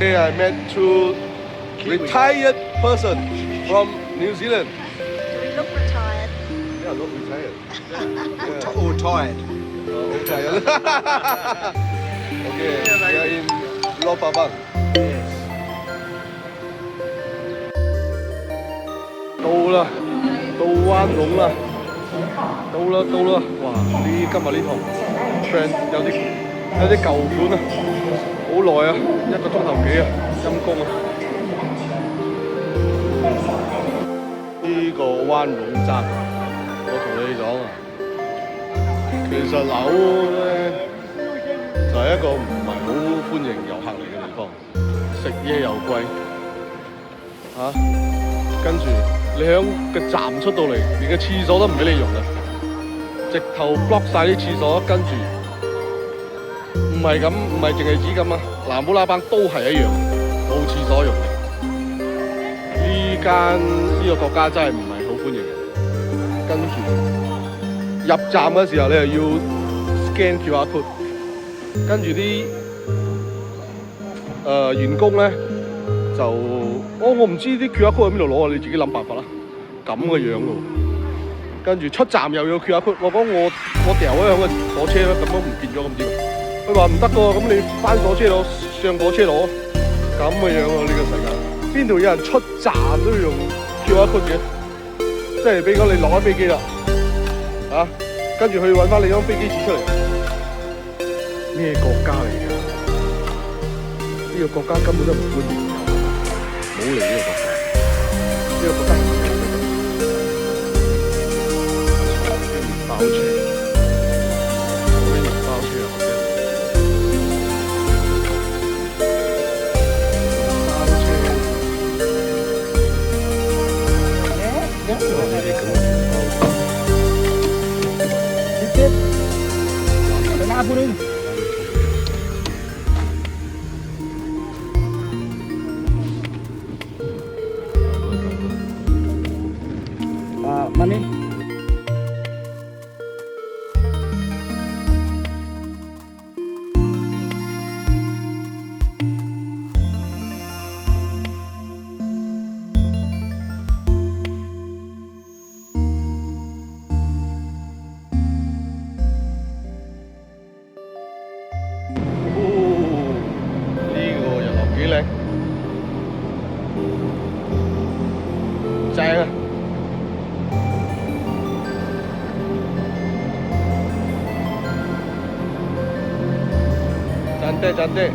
Today I met two retired person from New Zealand. Do we look retired? Yeah, look retired. Or tired. Oh, retired. Okay, we are in Luang Prabang. 到啦，到灣籠啦，到啦！哇！今日呢堂 trend 有啲舊款啊，好耐啊，1個鐘頭幾啊，陰公啊！呢個灣籠站，我同你講啊，其實樓咧就係一個唔係好歡迎遊客嚟嘅地方，食嘢又貴嚇，跟住。你喺個站出到嚟，連個廁所都唔俾你用啊！直頭 block 晒啲廁所，跟住唔係淨係指咁啊！南布拉邦都係一樣，冇廁所用嘅。呢個國家真係唔係好歡迎嘅。跟住入站嘅時候，你又要 scan QR code， 跟住啲員工咧就。我唔知啲 QR code 喺邊度攞啊！你自己諗辦法啦。咁嘅樣咯，跟住出站又要 QR code。我講我掉咗喺個火車啦，咁樣唔見咗咁點？佢話唔得㗎，咁你翻火車攞，上火車攞。咁嘅樣喎，呢個世界邊度有人出站都要用 QR code 嘅？即係俾講你落咗飛機啦，啊，跟住去揾翻你張飛機紙出嚟。咩國家嚟㗎？呢個國家根本都唔歡迎。冇嚟呢個國家，呢個國家唔係麵包車，嗰啲麵包車啊，或者Money? Cantik.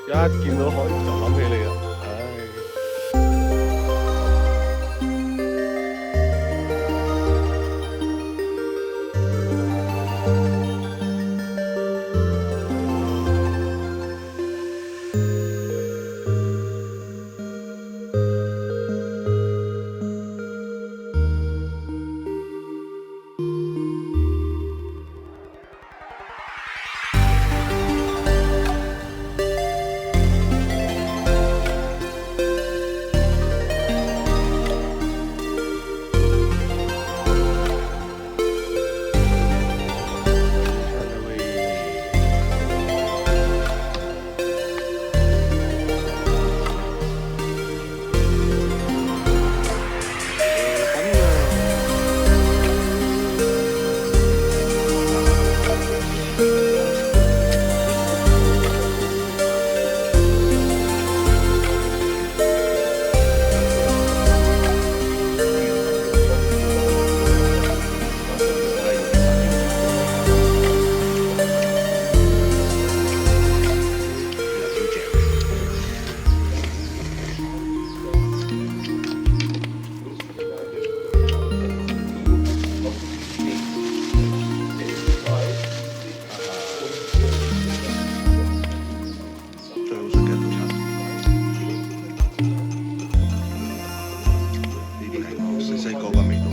一見到海就諗起你啦，唉。最好食嘅早餐，呢啲係我細細個嘅味道，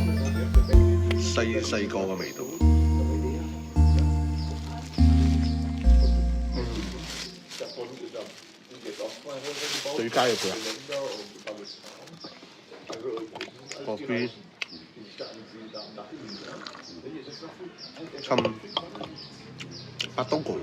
細個嘅味道。最佳嘅配合。coffee 侵八刀糕。